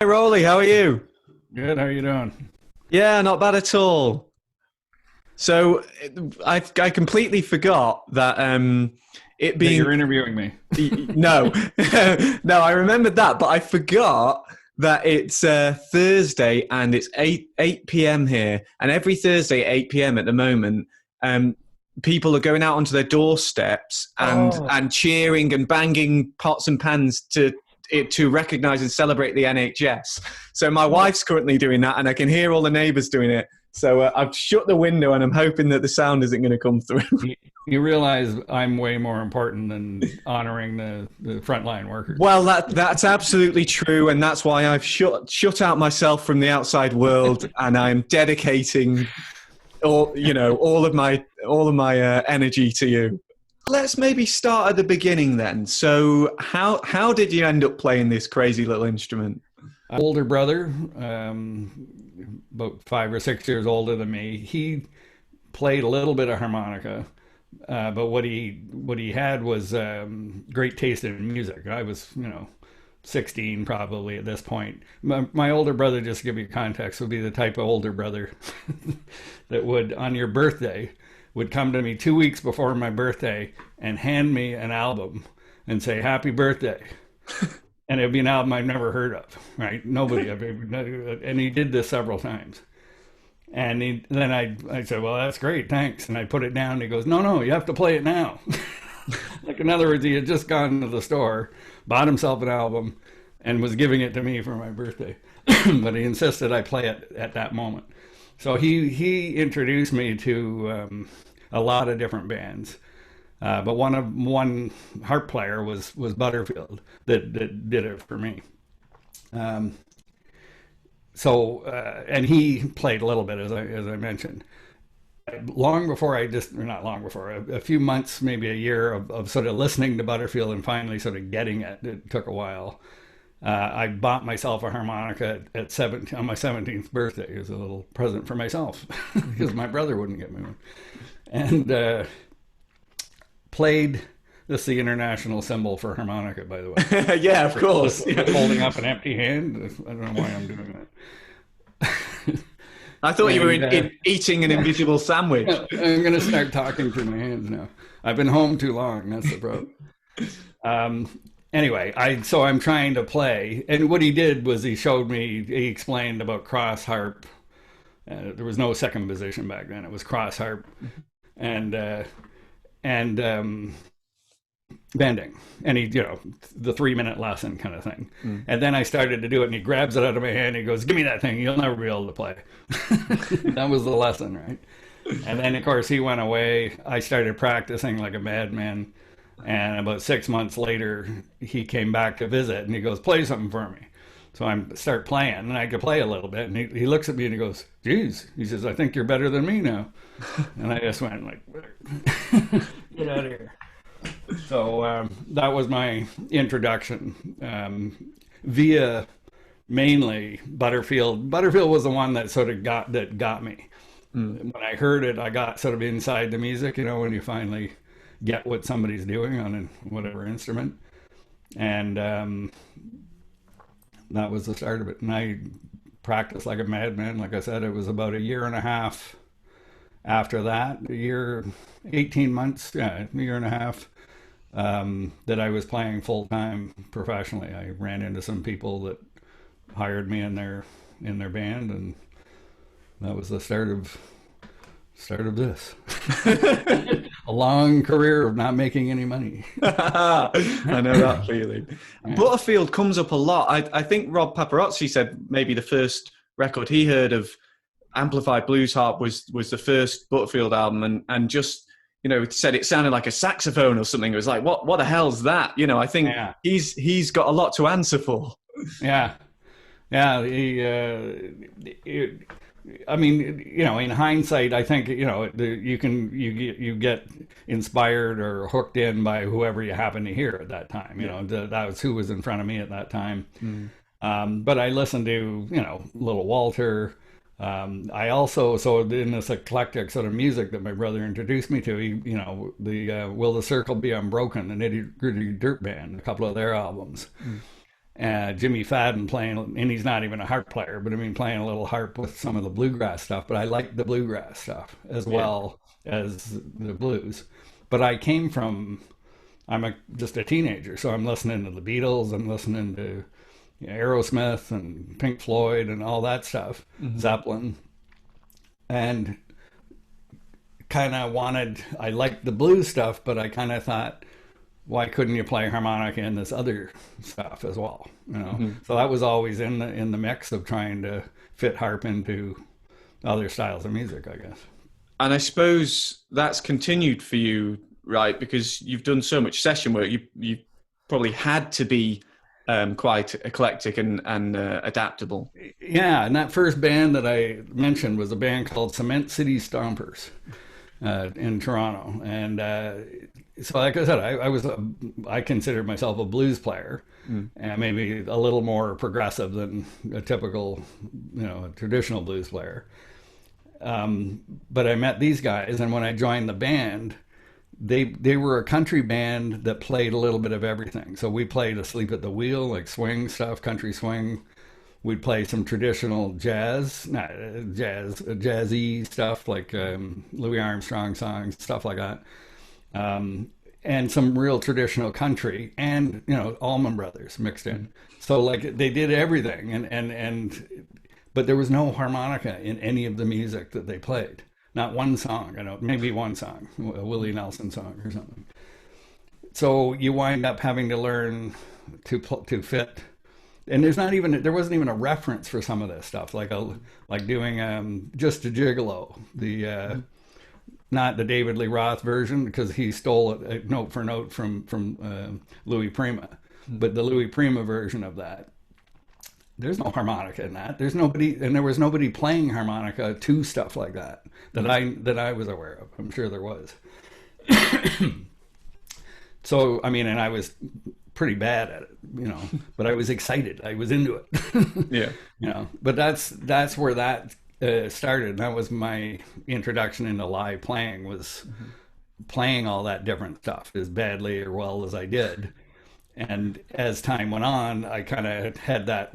Hey Roly, how are you? Good. How are you doing? Yeah, not bad at all. So I completely forgot that it That being you're interviewing me. no no I remembered that, but I forgot that it's Thursday and it's eight p.m. here, and every Thursday at 8 p.m. at the moment, um, people are going out onto their doorsteps Oh, and cheering and banging pots and pans to recognise and celebrate the NHS. So my oh. wife's currently doing that, and I can hear all the neighbours doing it. So I've shut the window, and I'm hoping that the sound isn't going to come through. You realize I'm way more important than honoring the frontline workers. Well, that's absolutely true, and that's why I've shut out myself from the outside world, and I'm dedicating all of my energy to you. Let's maybe start at the beginning then. So, how did you end up playing this crazy little instrument? Older brother, about 5 or 6 years older than me, he played a little bit of harmonica, but what he had was great taste in music. I was, 16 probably at this point. My older brother, just to give you context, would be the type of older brother that would, on your birthday, would come to me 2 weeks before my birthday and hand me an album and say, "Happy birthday." And it'd be an album I've never heard of, right? Nobody ever, and he did this several times. And then I said, "Well, that's great, thanks." And I put it down. And he goes, "No, no, you have to play it now." Like, in other words, he had just gone to the store, bought himself an album, and was giving it to me for my birthday. But he insisted I play it at that moment. So he introduced me to a lot of different bands. But one harp player was Butterfield that did it for me. Um, and he played a little bit, as I mentioned. Long before I just, or not long before, a few months, maybe a year of sort of listening to Butterfield and finally sort of getting it. It took a while. I bought myself a harmonica at 17, on my 17th birthday as a little present for myself because my brother wouldn't get me one. And played, this is the international symbol for harmonica, by the way. Yeah, of With, course. with Yeah. holding up an empty hand. I don't know why I'm doing that. I thought you were And eating an invisible sandwich. I'm going to start talking through my hands now. I've been home too long. That's the problem. Anyway, so I'm trying to play, and what he did was he explained about cross harp. There was no second position back then; it was cross harp, and and bending, and the 3 minute lesson kind of thing. And then I started to do it, and he grabs it out of my hand. And he goes, "Give me that thing. You'll never be able to play." That was the lesson, right? And then, of course, he went away. I started practicing like a madman. And about 6 months later, he came back to visit, and he goes, "Play something for me." So I start playing, and I could play a little bit. And he looks at me and he goes, "Geez," he says, "I think you're better than me now." And I just went like, "Get out of here." So that was my introduction, via mainly Butterfield. Butterfield was the one that sort of got me. When I heard it, I got sort of inside the music. When you finally get what somebody's doing on whatever instrument, and that was the start of it. And I practiced like a madman. Like I said, it was about a year and a half after that, 18 months, yeah, a year and a half, that I was playing full time professionally. I ran into some people that hired me in their band, and that was the start of this. A long career of not making any money. I know that feeling. Yeah. Butterfield comes up a lot. I think Rob Paparazzi said maybe the first record he heard of amplified blues harp was the first Butterfield album, and just said it sounded like a saxophone or something. It was like, what the hell's that? I think Yeah. he's got a lot to answer for. Yeah. Yeah. I mean, in hindsight, I think you get inspired or hooked in by whoever you happen to hear at that time. That was who was in front of me at that time. But I listened to Little Walter. I also, so in this eclectic sort of music that my brother introduced me to, the Will the Circle Be Unbroken, the Nitty Gritty Dirt Band, a couple of their albums. Jimmy Fadden playing, and he's not even a harp player, but I mean playing a little harp with some of the bluegrass stuff. But I like the bluegrass stuff as well as the blues. But I came from, just a teenager, so I'm listening to the Beatles, I'm listening to Aerosmith and Pink Floyd and all that stuff, Zeppelin, and kind of I liked the blues stuff, but I kind of thought, why couldn't you play harmonica in this other stuff as well? So that was always in the mix of trying to fit harp into other styles of music, I guess. And I suppose that's continued for you, right? Because you've done so much session work, you probably had to be quite eclectic and adaptable. Yeah, and that first band that I mentioned was a band called Cement City Stompers in Toronto, and so like I said, I considered myself a blues player, and maybe a little more progressive than a typical, traditional blues player. But I met these guys, and when I joined the band, they were a country band that played a little bit of everything. So we played Asleep at the Wheel, like swing stuff, country swing. We'd play some traditional jazzy stuff like Louis Armstrong songs, stuff like that. And some real traditional country, and Allman Brothers mixed in. So like they did everything, but there was no harmonica in any of the music that they played. Not one song, maybe one song, a Willie Nelson song or something. So you wind up having to learn to fit. And there wasn't even a reference for some of this stuff, like doing Just a Gigolo, not the David Lee Roth version, because he stole it note for note from Louis Prima, but the Louis Prima version of that. There's no harmonica in that. There was nobody playing harmonica to stuff like that I was aware of. I'm sure there was. So I mean, and I was pretty bad at it, but I was excited. I was into it. Yeah. But that's where that started. That was my introduction into live playing, was playing all that different stuff as badly or well as I did. And as time went on, I kind of had that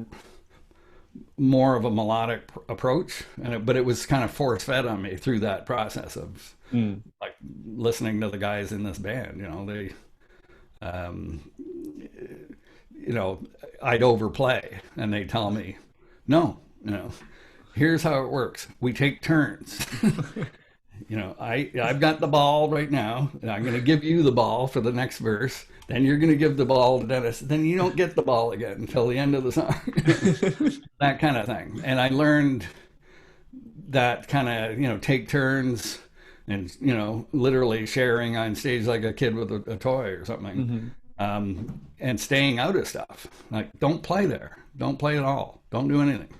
more of a melodic approach, but it was kind of force fed on me through that process of like listening to the guys in this band. I'd overplay, and they'd tell me, no, here's how it works. We take turns. I've got the ball right now, and I'm going to give you the ball for the next verse. Then you're going to give the ball to Dennis. Then you don't get the ball again until the end of the song. That kind of thing. And I learned that kind of, take turns and, literally sharing on stage like a kid with a toy or something. And staying out of stuff. Like, don't play there. Don't play at all. Don't do anything.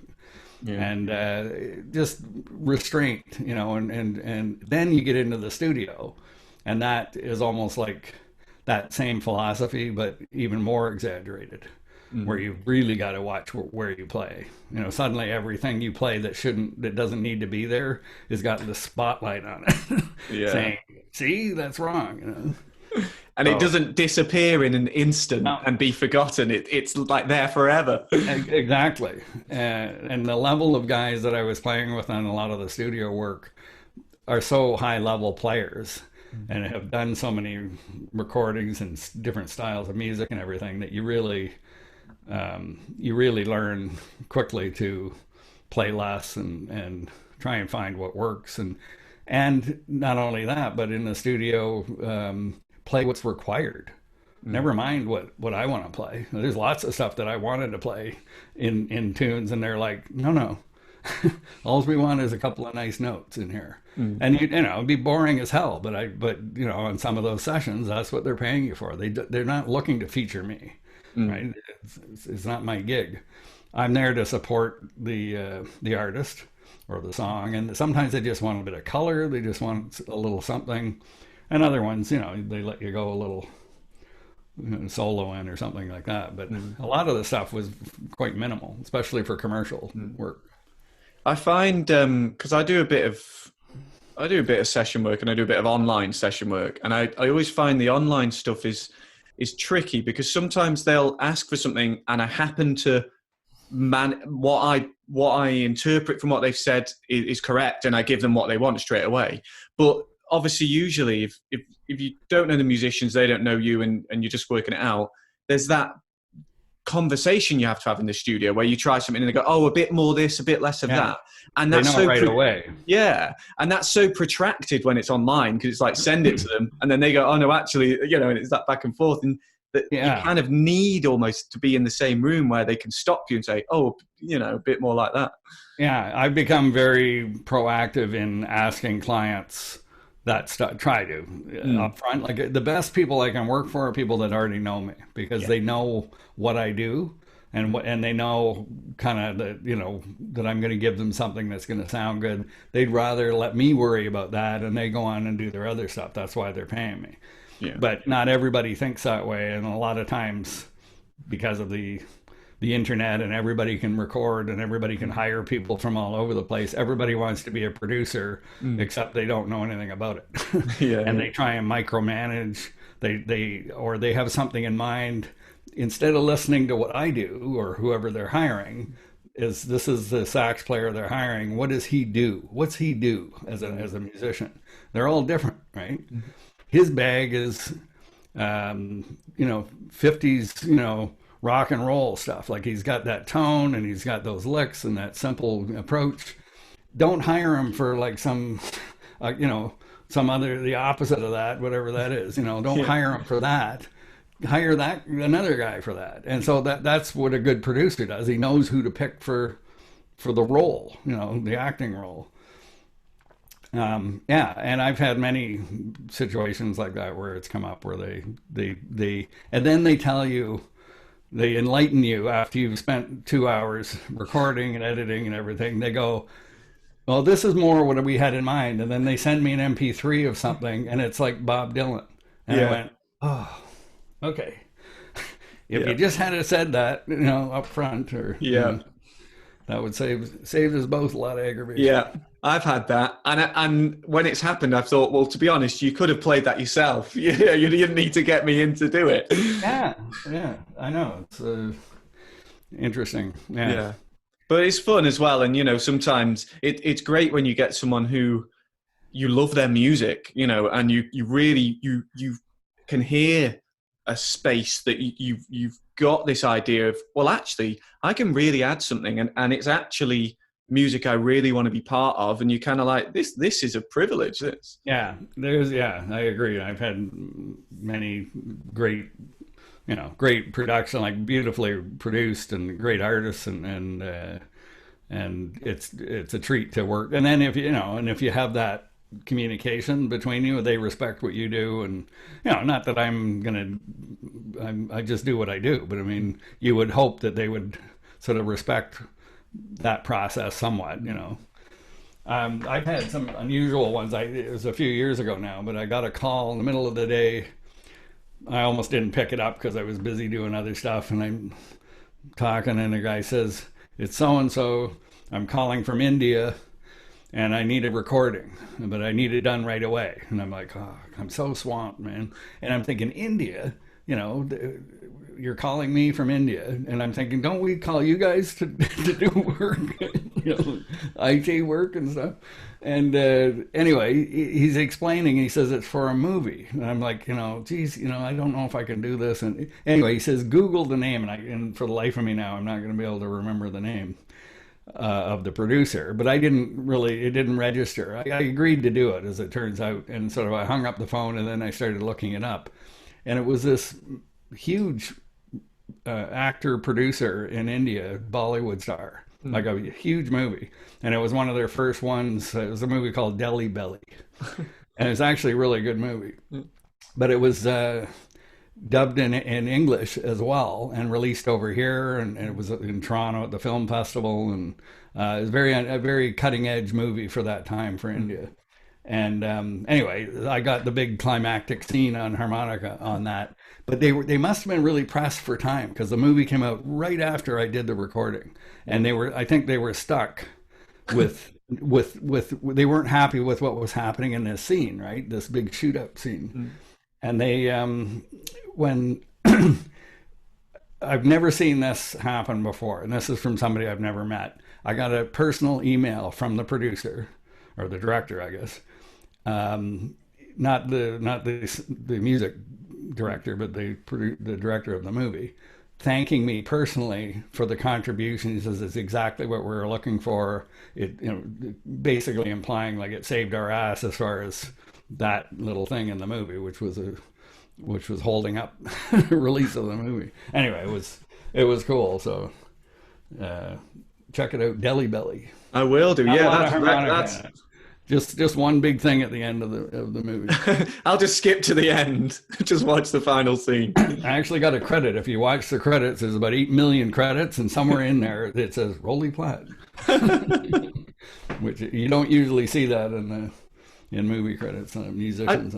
Yeah. And just restraint, and then you get into the studio, and that is almost like that same philosophy, but even more exaggerated, where you really got to watch where you play. Suddenly everything you play that doesn't need to be there has got the spotlight on it, saying, "See, that's wrong." And it doesn't disappear in an instant and be forgotten. It's like there forever. Exactly. And the level of guys that I was playing with on a lot of the studio work are so high level players and have done so many recordings and different styles of music and everything that you really learn quickly to play less and try and find what works. And not only that, but in the studio, play what's required. Never mind what I want to play. There's lots of stuff that I wanted to play in tunes, and they're like, no. All we want is a couple of nice notes in here. And it'd be boring as hell, but on some of those sessions, that's what they're paying you for. They're not looking to feature me, right? It's not my gig. I'm there to support the artist or the song, and sometimes they just want a bit of color. They just want a little something. And other ones, they let you go a little solo in or something like that. But a lot of the stuff was quite minimal, especially for commercial work. I find because I do a bit of session work, and I do a bit of online session work, and I always find the online stuff is is tricky, because sometimes they'll ask for something and I happen to what I interpret from what they've said is correct, and I give them what they want straight away. But obviously, usually, if you don't know the musicians, they don't know you, and you're just working it out, there's that conversation you have to have in the studio where you try something and they go, oh, a bit more this, a bit less of that, and that's they know right away. Yeah, and that's so protracted when it's online, because it's like send it to them and then they go, oh no, actually, and it's that back and forth, and that you kind of need almost to be in the same room where they can stop you and say, oh, a bit more like that. Yeah, I've become very proactive in asking clients that stuff. Try to up front. Like, the best people I can work for are people that already know me, because they know what I do, and they know kind of that I'm going to give them something that's going to sound good. They'd rather let me worry about that, and they go on and do their other stuff. That's why they're paying me. Yeah. But not everybody thinks that way, and a lot of times, because of the internet, and everybody can record and everybody can hire people from all over the place, everybody wants to be a producer, except they don't know anything about it. And they try and micromanage. They have something in mind. Instead of listening to what I do or whoever they're hiring, this is the sax player they're hiring. What does he do? What's he do as a musician? They're all different, right? His bag is, 50s, rock and roll stuff. Like, he's got that tone and he's got those licks and that simple approach. Don't hire him for like some, some other, the opposite of that, whatever that is. Don't hire him for that. Hire another guy for that. And so that's what a good producer does. He knows who to pick for the role, the acting role. And I've had many situations like that where it's come up where they and then they tell you, they enlighten you after you've spent 2 hours recording and editing and everything. They go, well, this is more what we had in mind. And then they send me an MP3 of something, and it's like Bob Dylan. And I went, oh, okay. If you just had said that, up front, or that would save us both a lot of aggravation. Yeah, I've had that, and when it's happened, I've thought, well, to be honest, you could have played that yourself. You didn't need to get me in to do it. Yeah, I know. It's interesting. Yeah, but it's fun as well, and sometimes it's great when you get someone who you love their music, and you really you can hear a space that you've got this idea of, well, actually, I can really add something, and it's actually music I really want to be part of, and you kind of like, this is a privilege. I agree. I've had many great production, like beautifully produced, and great artists, and it's a treat to work. And then if you have that communication between you, they respect what you do, and not that I just do what I do, but I mean, you would hope that they would sort of respect that process somewhat. I've had some unusual ones. It was a few years ago now, but I got a call in the middle of the day. I almost didn't pick it up because I was busy doing other stuff, and I'm talking, and the guy says, it's so and so, I'm calling from India, and I need a recording, but I need it done right away. And I'm like, oh, I'm so swamped, man. And I'm thinking, India, you're calling me from India. And I'm thinking, don't we call you guys to do work, IT work and stuff? And anyway, he's explaining, he says it's for a movie. And I'm like, geez, I don't know if I can do this. And anyway, he says, Google the name. And for the life of me now, I'm not going to be able to remember the name of the producer, but it didn't register. I agreed to do it, as it turns out, and sort of I hung up the phone, and then I started looking it up, and it was this huge actor producer in India, Bollywood star, like a huge movie, and it was one of their first ones. It was a movie called Delhi Belly, and it's actually a really good movie, but it was dubbed in English as well, and released over here, and it was in Toronto at the film festival, and it was a very cutting edge movie for that time for India. And anyway, I got the big climactic scene on harmonica on that, but they must have been really pressed for time, because the movie came out right after I did the recording, and I think they were stuck with they weren't happy with what was happening in this scene, right? This big shoot up scene. and they when I've never seen this happen before, and this is from somebody I've never met. I got a personal email from the producer or the director, I guess, not the music director, but the director of the movie, thanking me personally for the contribution. He says it's exactly what we were looking for. It, basically implying like it saved our ass as far as that little thing in the movie, which was holding up the release of the movie. Anyway, it was cool. So check it out, Deli Belly. I will do. Yeah, that's just one big thing at the end of the movie. I'll just skip to the end. Just watch the final scene. I actually got a credit. If you watch the credits, there's about 8 million credits, and somewhere in there it says Roly Platt, which you don't usually see that in movie credits. Musicians.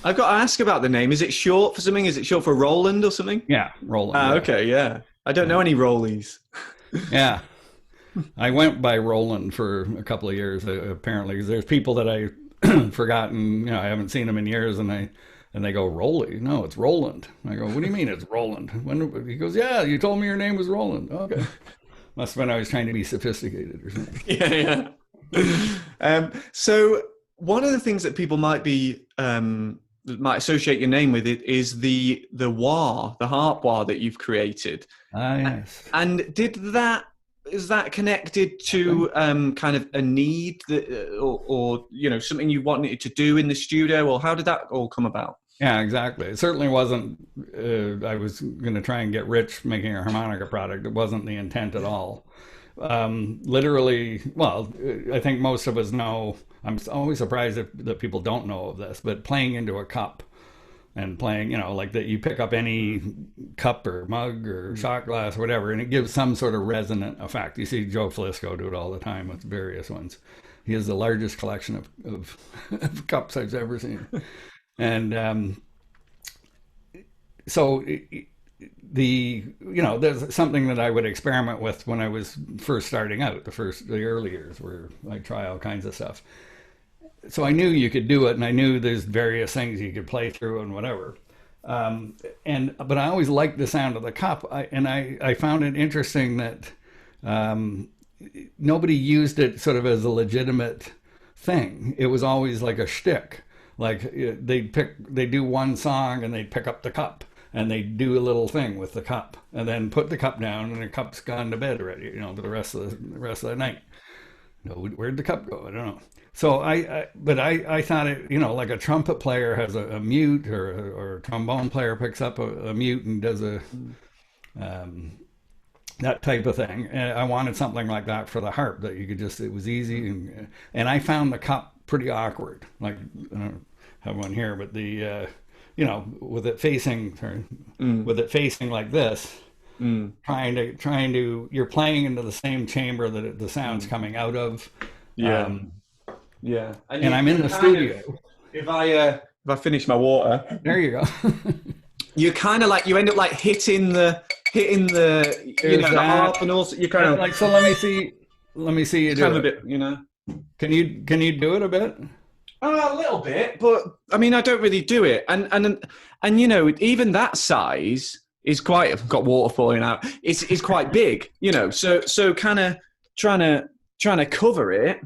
I've got to ask about the name. Is it short for something? Is it short for Roland or something? Yeah, Roland. Ah, okay, yeah. I don't know any Rollies. Yeah. I went by Roland for a couple of years, apparently, because there's people that I forgotten, I haven't seen them in years, and they go, Roly? No, it's Roland. I go, what do you mean it's Roland? He goes, yeah, you told me your name was Roland. Okay. Must have been I was trying to be sophisticated or something. Yeah. So one of the things that people might associate your name with it is the wah, the Harp Wah that you've created. Ah, yes. And is that connected to kind of a need that, or something you wanted to do in the studio, or how did that all come about? Yeah, exactly. It certainly wasn't. I was going to try and get rich making a harmonica product. It wasn't the intent at all. Literally, well, I think most of us know. I'm always surprised that people don't know of this, but playing into a cup. And playing, like that, you pick up any cup or mug or shot glass or whatever, and it gives some sort of resonant effect. You see Joe Flisco do it all the time with various ones. He has the largest collection of cups I've ever seen. And so there's something that I would experiment with when I was first starting out, the early years, where I try all kinds of stuff. So I knew you could do it, and I knew there's various things you could play through and whatever. But I always liked the sound of the cup, I found it interesting that nobody used it sort of as a legitimate thing. It was always like a shtick. Like they do one song and they'd pick up the cup and they'd do a little thing with the cup and then put the cup down, and the cup's gone to bed already, for the rest of the night. Where'd the cup go? I don't know. So I thought it, like a trumpet player has a mute, or a trombone player picks up a mute and does that type of thing. And I wanted something like that for the harp, that you could it was easy. And I found the cup pretty awkward. Like, I don't have one here, but with it facing like this, trying to, you're playing into the same chamber that the sound's coming out of. Yeah. Yeah, and I'm in the studio. If I finish my water, there you go. You kind of you end up hitting the the harp, and also you kind of So let me see you do kind it. Of a bit, Can you do it a bit? A little bit, but I mean I don't really do it, and even that size is quite. I've got water falling out. It's quite big, So kind of trying to cover it.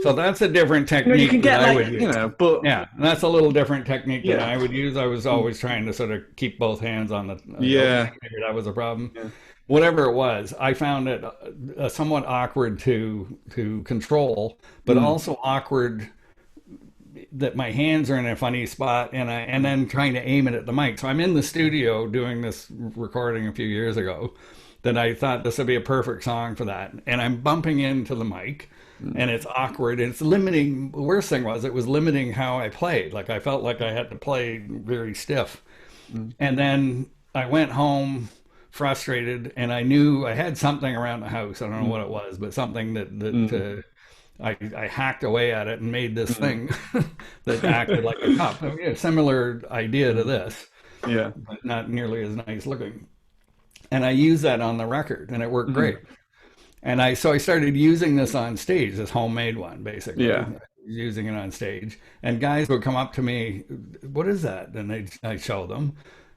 So that's a different technique. You can get I would use. But yeah, that's a little different technique than I would use. I was always trying to sort of keep both hands on the. I figured that was a problem. Yeah. Whatever it was, I found it somewhat awkward to control, but also awkward that my hands are in a funny spot, and then trying to aim it at the mic. So I'm in the studio doing this recording a few years ago, that I thought this would be a perfect song for that, and I'm bumping into the mic. And it's awkward, and it's limiting. The worst thing was it was limiting how I played. Like I felt like I had to play very stiff. And then I went home frustrated, and I knew I had something around the house. I don't know what it was, but something that I hacked away at it and made this thing that acted like a cup. I mean, a similar idea to this, but not nearly as nice looking. And I used that on the record, and it worked great. And I started using this on stage, this homemade one, basically. Yeah. using it on stage, and guys would come up to me, "What is that?" And I show them,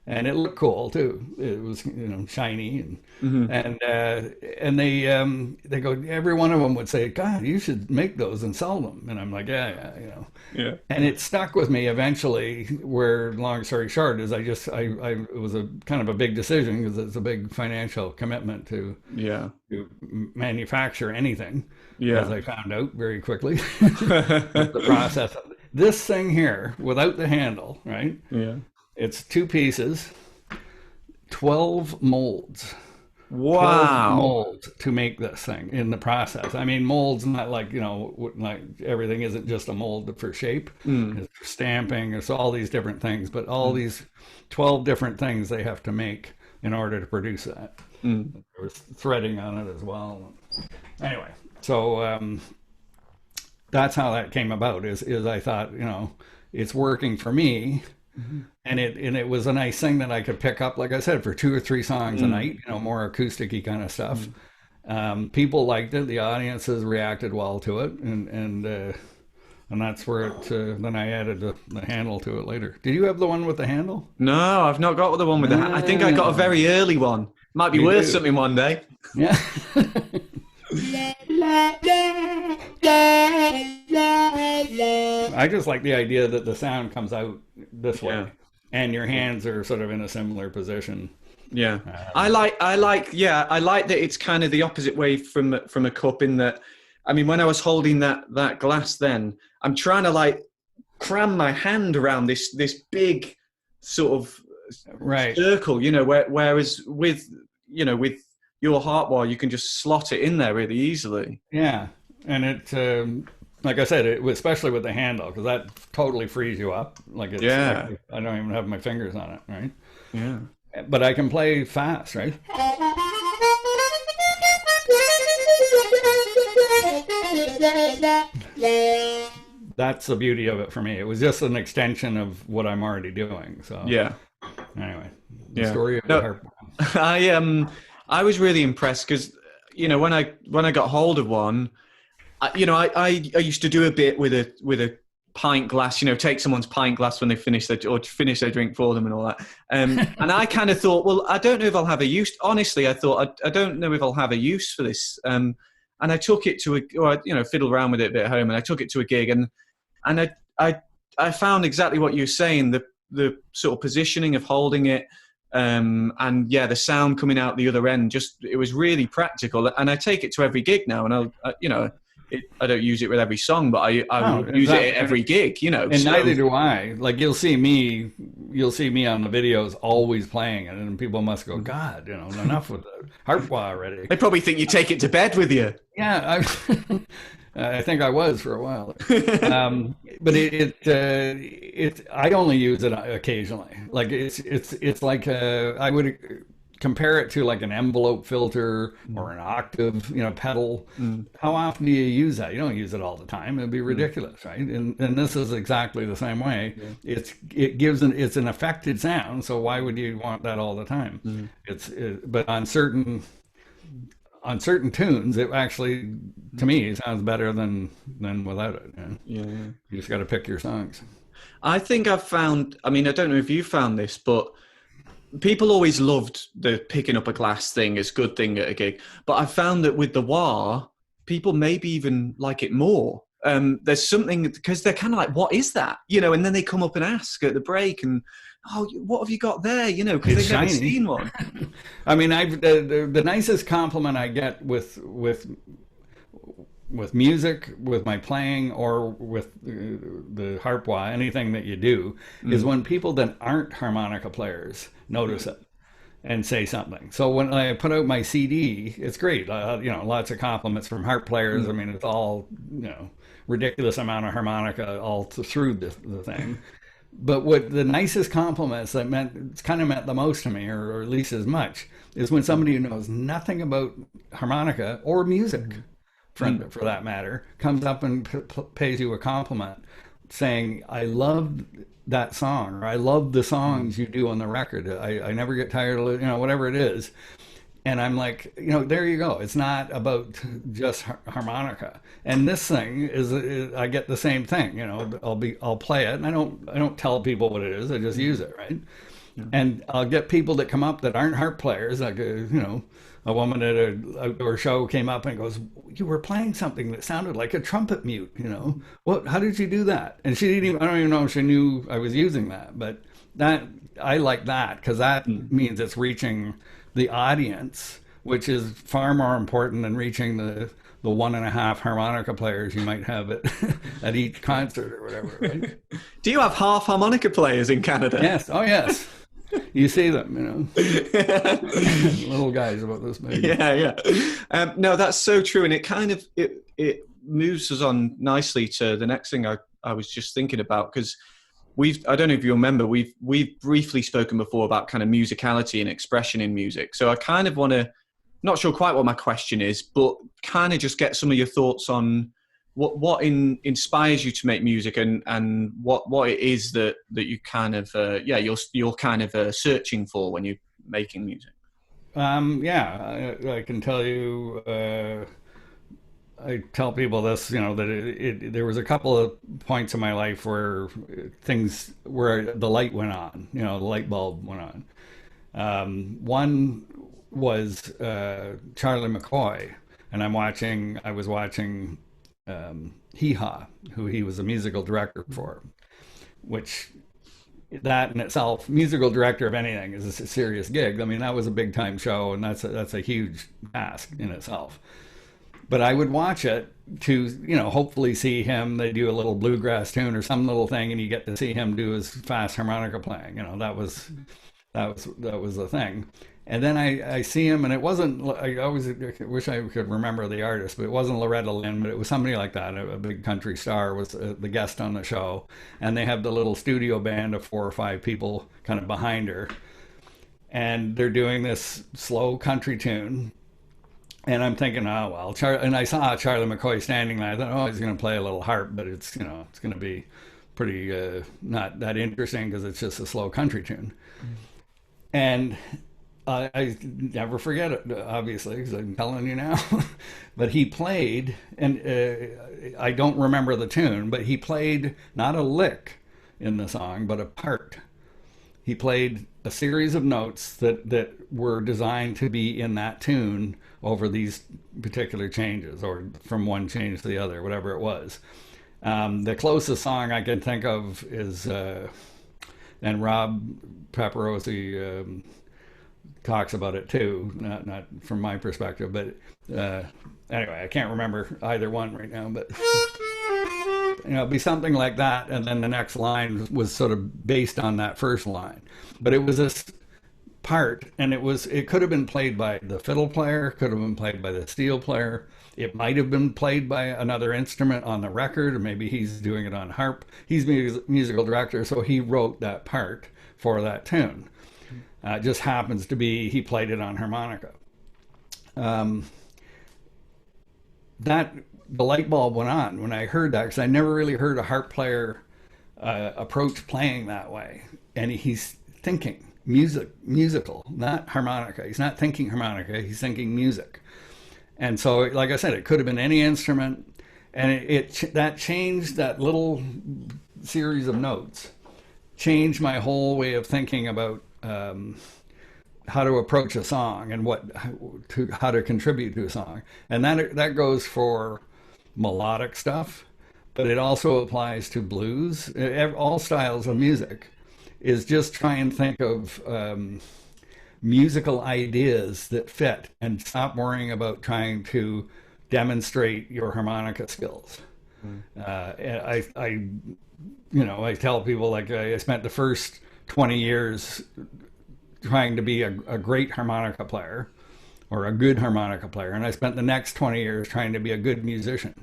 and it looked cool too. It was, shiny, Hmm. and they go. Every one of them would say, "God, you should make those and sell them." And I'm like, "Yeah, yeah." Yeah. And it stuck with me eventually. Where, long story short, is it was a kind of a big decision because it's a big financial commitment Yeah. to manufacture anything, as Yeah. I found out very quickly. The process of this thing here, without the handle, right? Yeah. It's two pieces, 12 molds. 12 Wow. molds to make this thing in the process. I mean, molds, not like, like everything isn't just a mold for shape. Mm. It's for stamping. It's all these different things, but all Mm. these 12 different things they have to make in order to produce that. Mm. There was threading on it as well. Anyway, so that's how that came about. Is I thought, it's working for me, Mhm. and it was a nice thing that I could pick up, like I said, for 2 or 3 songs a Mm. night. More acoustic-y kind of stuff. Mm. People liked it. The audiences reacted well to it, and that's where it. Then I added the handle to it later. Did you have the one with the handle? No, I've not got the one with the. I think I got a very early one. Might be You worth do. something one day. Yeah. I just like the idea that the sound comes out this way, Yeah. and your Yeah. hands are sort of in a similar position. Yeah. Um, I like that it's kind of the opposite way from a cup in that, I mean, when I was holding that glass then, I'm trying to like cram my hand around this big sort of right. circle, whereas with your Harp Wah, you can just slot it in there really easily. Yeah, and like I said, especially with the handle, because that totally frees you up. Like Yeah. I don't even have my fingers on it, right? Yeah. But I can play fast, right? That's the beauty of it for me. It was just an extension of what I'm already doing. So Yeah. anyway, the Yeah. story of the No, harp. I was really impressed because when I got hold of one, I used to do a bit with a pint glass, take someone's pint glass when they finish their drink for them and all that. And I kind of thought, well, I don't know if I'll have a use. Honestly, I thought I don't know if I'll have a use for this. And I took it fiddled around with it a bit at home, and I took it to a gig, and I found exactly what you were saying, the sort of positioning of holding it, and yeah, the sound coming out the other end, it was really practical. And I take it to every gig now, and I don't use it with every song, but I No, will use it at every gig, and so neither do I. Like you'll see me on the videos always playing it, and people must go, God, enough with the harp wah already. they probably think you take it to bed with you. Yeah, I think I was for a while. But I only use it occasionally. Like it's like I would compare it to like an envelope filter or an octave, pedal. Mm. How often do you use that? You don't use it all the time. It'd be ridiculous, right? And this is exactly the same way. Yeah. It's an affected sound, so why would you want that all the time? Mm. But on certain tunes, it actually, to me, sounds better than without it. Yeah. You just got to pick your songs. I think I've found, I mean, I don't know if you found this, but people always loved the picking up a glass thing as a good thing at a gig. But I found that with the wah, people maybe even like it more. There's something, because they're kind of like, what is that? And then they come up and ask at the break, and, oh, what have you got there? Because they've never seen one. I mean, the nicest compliment I get with music, with my playing, or with the harp wah, anything that you do, is when people that aren't harmonica players notice it and say something. So when I put out my CD, it's great. Lots of compliments from harp players. I mean, it's all, ridiculous amount of harmonica all through the thing. But what the nicest compliments it's kind of meant the most to me, or at least as much, is when somebody who knows nothing about harmonica or music, for that matter, comes up and pays you a compliment saying, I love that song, or I love the songs you do on the record. I never get tired of it, whatever it is. And I'm like, there you go. It's not about just harmonica. And this thing is I get the same thing. I'll play it, and I don't tell people what it is. I just use it, right? Yeah. And I'll get people that come up that aren't harp players, like a woman at an outdoor show came up and goes, "You were playing something that sounded like a trumpet mute. What? How did you do that?" And she didn't even. I don't even know if she knew I was using that. But that I like that because that means it's reaching the audience, which is far more important than reaching the 1.5 harmonica players you might have at each concert or whatever, right? Do you have half harmonica players in Canada? Yes. Oh, yes. You see them, little guys about this big. Yeah. No, that's so true, and it kind of it moves us on nicely to the next thing I was just thinking about, because I don't know if you remember, we've briefly spoken before about kind of musicality and expression in music. So I kind of want to, not sure quite what my question is, but kind of just get some of your thoughts on what inspires you to make music, and what it is that you kind of you're kind of searching for when you're making music. I can tell you. I tell people this, that there was a couple of points in my life where the light went on, the light bulb went on. One was Charlie McCoy, and I was watching Hee Haw, who he was a musical director for, which that in itself, musical director of anything is a serious gig. I mean, that was a big time show, and that's a huge task in itself. But I would watch it to, hopefully see him. They do a little bluegrass tune or some little thing, and you get to see him do his fast harmonica playing. That was the thing. And then I see him, and it wasn't. I always wish I could remember the artist, but it wasn't Loretta Lynn, but it was somebody like that. A big country star was the guest on the show, and they have the little studio band of 4 or 5 people kind of behind her, and they're doing this slow country tune. And I'm thinking, oh, well, and I saw Charlie McCoy standing there. I thought, oh, he's going to play a little harp, but it's going to be pretty not that interesting because it's just a slow country tune. And I never forget it, obviously, because I'm telling you now. But he played, and I don't remember the tune, but he played not a lick in the song, but a part. He played a series of notes that were designed to be in that tune over these particular changes, or from one change to the other, whatever it was. The closest song I can think of is, and Rob Paparosi talks about it too, not from my perspective, but anyway, I can't remember either one right now, but it'd be something like that, and then the next line was sort of based on that first line. But it was this part, and it could have been played by the fiddle player, could have been played by the steel player, it might have been played by another instrument on the record, or maybe he's doing it on harp. He's musical director, so he wrote that part for that tune. It just happens to be he played it on harmonica. The light bulb went on when I heard that, because I never really heard a harp player approach playing that way. And he's thinking musical, not harmonica. He's not thinking harmonica, he's thinking music. And so, like I said, it could have been any instrument, and that changed, that little series of notes changed my whole way of thinking about how to approach a song and how to contribute to a song. And that goes for melodic stuff, but it also applies to blues. All styles of music is just try and think of musical ideas that fit, and stop worrying about trying to demonstrate your harmonica skills. I tell people, like, I spent the first 20 years trying to be a great harmonica player, or a good harmonica player, and I spent the next 20 years trying to be a good musician.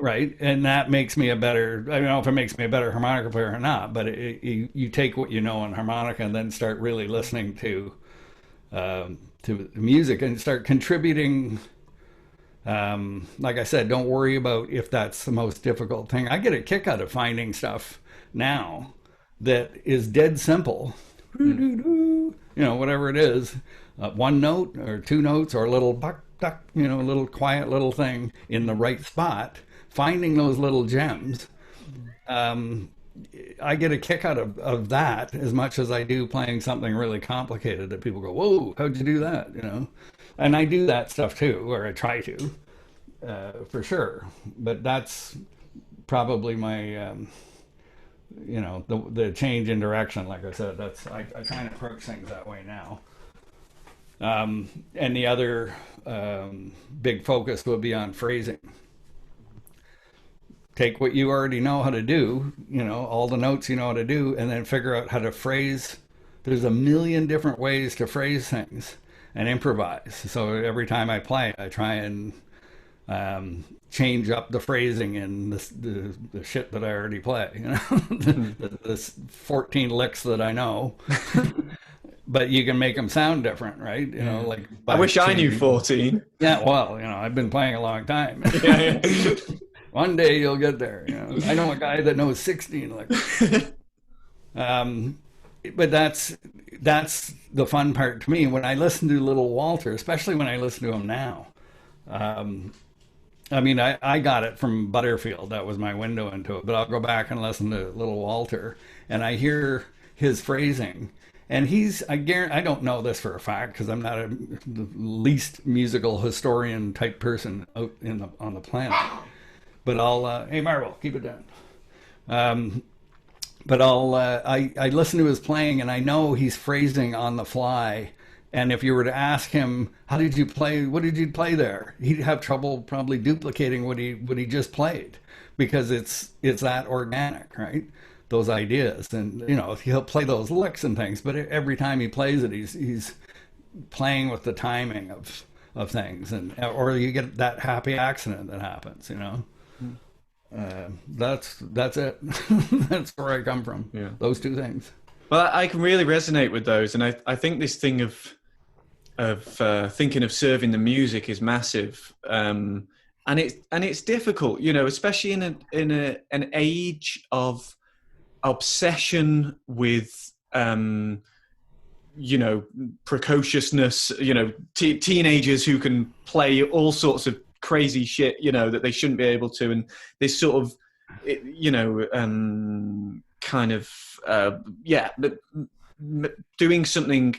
Right? And that makes me I don't know if it makes me a better harmonica player or not, but you take what you know on harmonica and then start really listening to music and start contributing. Like I said, don't worry about if that's the most difficult thing. I get a kick out of finding stuff now that is dead simple. whatever it is, one note or two notes or a little buck, duck, a little quiet little thing in the right spot, finding those little gems. I get a kick out of that as much as I do playing something really complicated that people go, whoa, how'd you do that? And I do that stuff too, or I try to, for sure. But that's probably my, the change in direction. Like I said, I try and approach things that way now. And the other big focus will be on phrasing. Take what you already know how to do, all the notes you know how to do, and then figure out how to phrase. There's a million different ways to phrase things and improvise. So every time I play, I try and change up the phrasing in the shit that I already play, the 14 licks that I know. But you can make them sound different, right? Like I wish I knew 14. Yeah, well, I've been playing a long time. Yeah. One day you'll get there. I know a guy that knows 16 licks. But that's the fun part to me when I listen to Little Walter, especially when I listen to him now. I mean, I got it from Butterfield. That was my window into it. But I'll go back and listen to Little Walter, and I hear his phrasing. And I don't know this for a fact because I'm not the least musical historian type person out on the planet. But I'll, hey Marvel, keep it down. But I listen to his playing and I know he's phrasing on the fly. And if you were to ask him, how did you play? What did you play there? He'd have trouble probably duplicating what he just played because it's that organic, right? Those ideas, and he'll play those licks and things, but every time he plays it, he's playing with the timing of things, or you get that happy accident that happens. That's it. That's where I come from. Yeah. Those two things. Well, I can really resonate with those, and I think this thing of thinking of serving the music is massive, and it's difficult, especially in an age of obsession with precociousness, teenagers who can play all sorts of crazy shit that they shouldn't be able to, and this sort of kind of doing something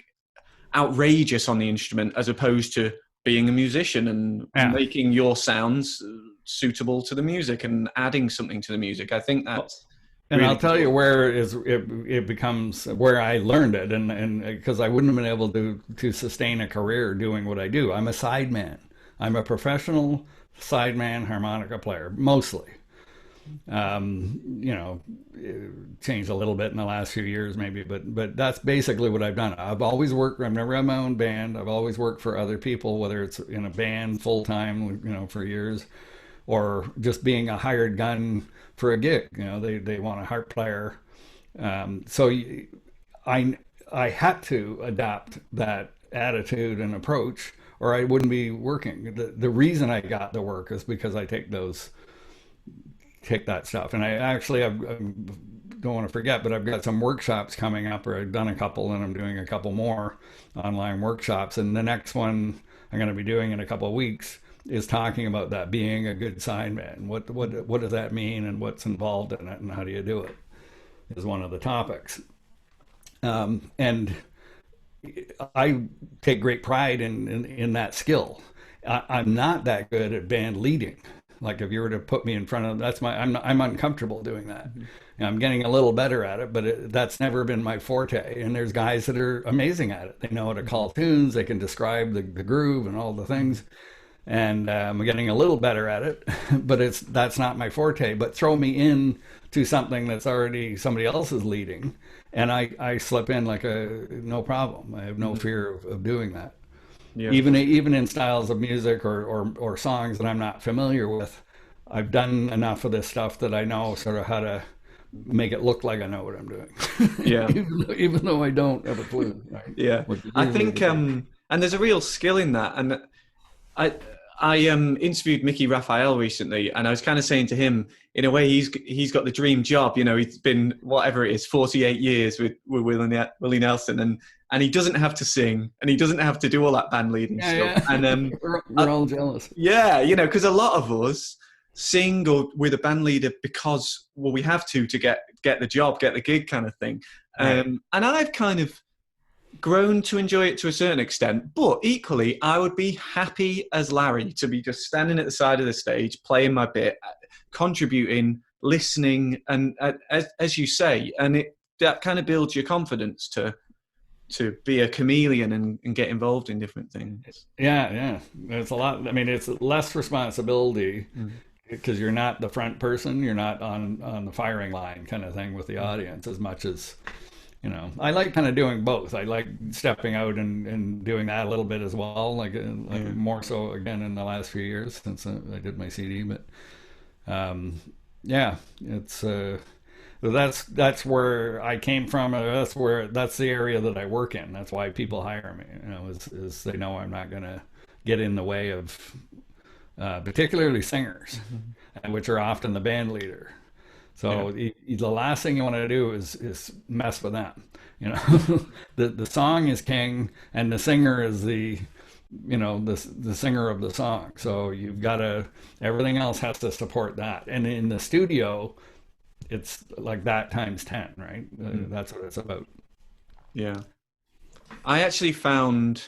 outrageous on the instrument as opposed to being a musician and making your sounds suitable to the music and adding something to the music. I think that's and really I'll tell you where it becomes where I learned it, and because I wouldn't have been able to sustain a career doing what I do. I'm a sideman. I'm a professional sideman harmonica player, mostly. Changed a little bit in the last few years, maybe, but that's basically what I've done. I've always worked. I've never had my own band. I've always worked for other people, whether it's in a band full time, for years, or just being a hired gun for a gig. They want a harp player. So I had to adapt that attitude and approach, or I wouldn't be working. The reason I got the work is because I take that stuff. And I don't want to forget, but I've got some workshops coming up, or I've done a couple, and I'm doing a couple more online workshops. And the next one I'm going to be doing in a couple of weeks is talking about that, being a good sideman. What does that mean, and what's involved in it, and how do you do it, is one of the topics. And I take great pride in that skill. I'm not that good at band leading. Like if you were to put me in front of, I'm uncomfortable doing that. I'm getting a little better at it, but that's never been my forte. And there's guys that are amazing at it. They know how to call tunes. They can describe the groove and all the things. And I'm getting a little better at it, but that's not my forte. But throw me in to something that's already somebody else is leading, and I slip in like no problem. I have no fear of doing that. Yeah. Even in styles of music or songs that I'm not familiar with, I've done enough of this stuff that I know sort of how to make it look like I know what I'm doing. Yeah. even though I don't have a clue. Right? Yeah. I think and there's a real skill in that, and I interviewed Mickey Raphael recently, and I was kind of saying to him, in a way, he's got the dream job. You know, he's been whatever it is, 48 years with Willie Nelson, and he doesn't have to sing, and he doesn't have to do all that band leading stuff. Yeah. And We're all jealous. yeah, you know, because a lot of us sing or with a band leader because, well, we have to get the job, get the gig, kind of thing. Right. And I've kind of grown to enjoy it to a certain extent, but equally I would be happy as Larry to be just standing at the side of the stage, playing my bit, contributing, listening, and as you say, and that kind of builds your confidence to be a chameleon and get involved in different things. Yeah. It's a lot. I mean, it's less responsibility because you're not the front person. You're not on the firing line kind of thing with the audience as much as, you know. I like kind of doing both. I like stepping out and doing that a little bit as well, like more so again in the last few years since I did my CD. But yeah, it's that's where I came from. That's the area that I work in. That's why people hire me. You know, is they know I'm not going to get in the way of particularly singers, which are often the band leader. So the last thing you want to do is mess with them. You know, the song is king, and the singer is the singer of the song. So you've got to, everything else has to support that. And in the studio, it's like that times 10, right? That's what it's about. Yeah. I actually found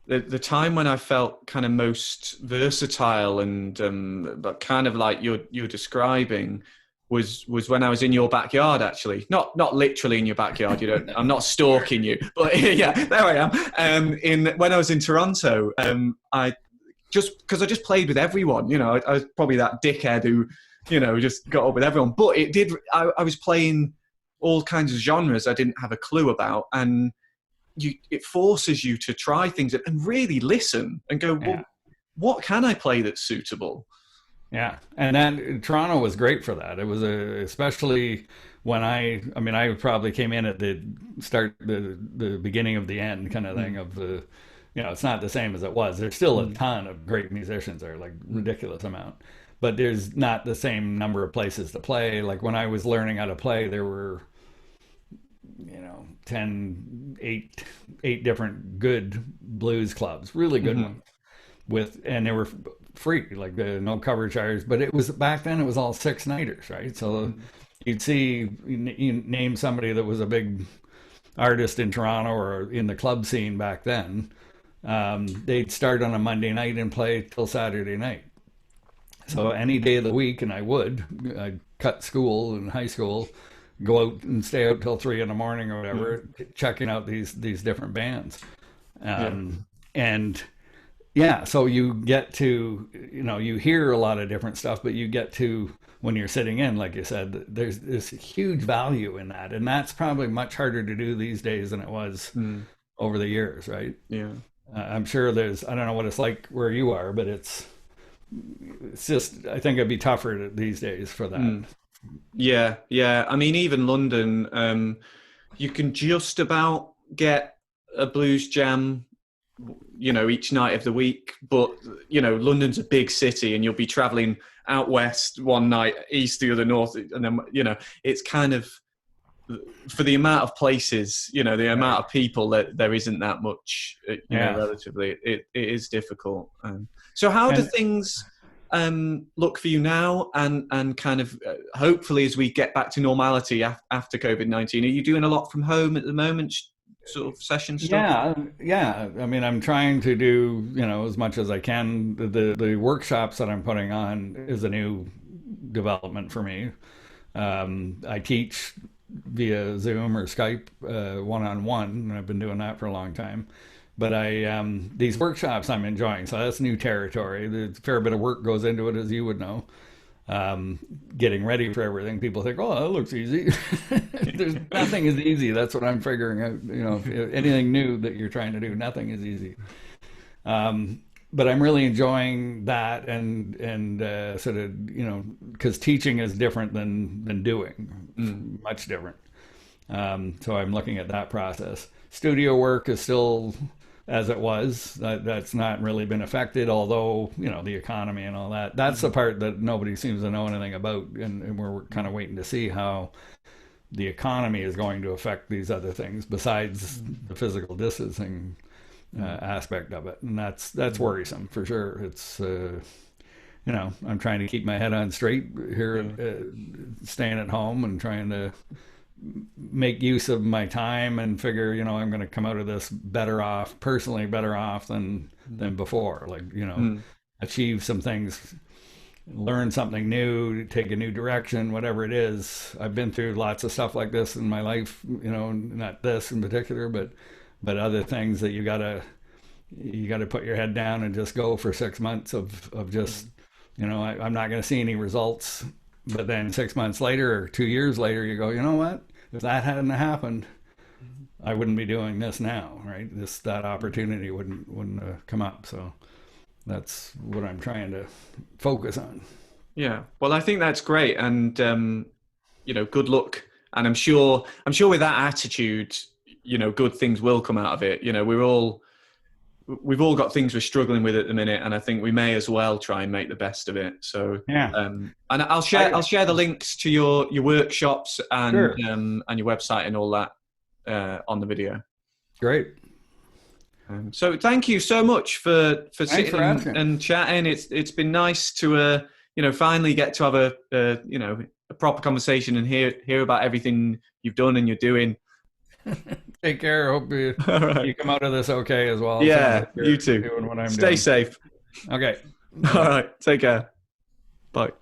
the time when I felt kind of most versatile and but kind of like you're describing was when I was in your backyard, actually. Not literally in your backyard. You don't. I'm not stalking you, but yeah, there I am. When I was in Toronto, I just played with everyone. You know, I was probably that dickhead who, you know, just got up with everyone. But it did. I was playing all kinds of genres I didn't have a clue about, and it forces you to try things and really listen and go, well, what can I play that's suitable? Yeah, and then Toronto was great for that. It was especially when I probably came in at the start, the beginning of the end kind of thing of the, you know, it's not the same as it was. There's still a ton of great musicians there, like ridiculous amount, but there's not the same number of places to play. Like when I was learning how to play, there were, you know, 8 different good blues clubs, really good ones, and they were free, like no cover charge. But it was back then, it was all 6-nighters, right? So you'd see, you name somebody that was a big artist in Toronto or in the club scene back then, they'd start on a Monday night and play till Saturday night. So any day of the week, and I'd cut school in high school, go out and stay out till 3 a.m. or whatever, checking out these different bands. And yeah, so you get to, you know, you hear a lot of different stuff, but you get to, when you're sitting in, like you said, there's this huge value in that. And that's probably much harder to do these days than it was over the years, right? Yeah. I'm sure I don't know what it's like where you are, but it's just, I think it'd be tougher these days for that. Yeah. I mean, even London, you can just about get a blues jam, you know, each night of the week. But, you know, London's a big city and you'll be traveling out west one night, east the other, north. And then, you know, it's kind of, for the amount of places, you know, the amount of people, that there isn't that much, you know, relatively. It is difficult. So how do things look for you now and kind of hopefully as we get back to normality after COVID-19? Are you doing a lot from home at the moment, sort of session stuff? Yeah. I mean, I'm trying to do, you know, as much as I can. The workshops that I'm putting on is a new development for me. I teach via Zoom or Skype one-on-one, and I've been doing that for a long time. But these workshops I'm enjoying, so that's new territory. There's a fair bit of work goes into it, as you would know. Getting ready for everything. People think, oh, that looks easy. There's nothing is easy. That's what I'm figuring out. You know, anything new that you're trying to do, nothing is easy. But I'm really enjoying that and sort of, you know, because teaching is different than doing, much different. So I'm looking at that process. Studio work is still as it was. That's not really been affected, although, you know, the economy and all that. That's the part that nobody seems to know anything about, and we're kind of waiting to see how the economy is going to affect these other things besides the physical distancing aspect of it, and that's worrisome for sure. It's you know, I'm trying to keep my head on straight here, staying at home and trying to make use of my time and figure, you know, I'm going to come out of this better off, personally better off than before. Like, you know, achieve some things, learn something new, take a new direction, whatever it is. I've been through lots of stuff like this in my life, you know, not this in particular, but other things that you gotta put your head down and just go for 6 months of just, you know, I'm not going to see any results. But then 6 months later or 2 years later, you go, you know what? If that hadn't happened, I wouldn't be doing this now, right? That opportunity wouldn't come up. So that's what I'm trying to focus on. Yeah. Well, I think that's great, and you know, good luck. And I'm sure with that attitude, you know, good things will come out of it. You know, we've all got things we're struggling with at the minute, and I think we may as well try and make the best of it. So, yeah. And I'll share the links to your workshops and Sure. And your website and all that on the video. Great. So thank you so much for sitting and chatting. It's been nice to you know, finally get to have a you know, a proper conversation and hear about everything you've done and you're doing. Take care. Hope you come out of this okay as well. Yeah, you too. Doing what I'm Stay doing. safe. Okay. All right. Take care. Bye.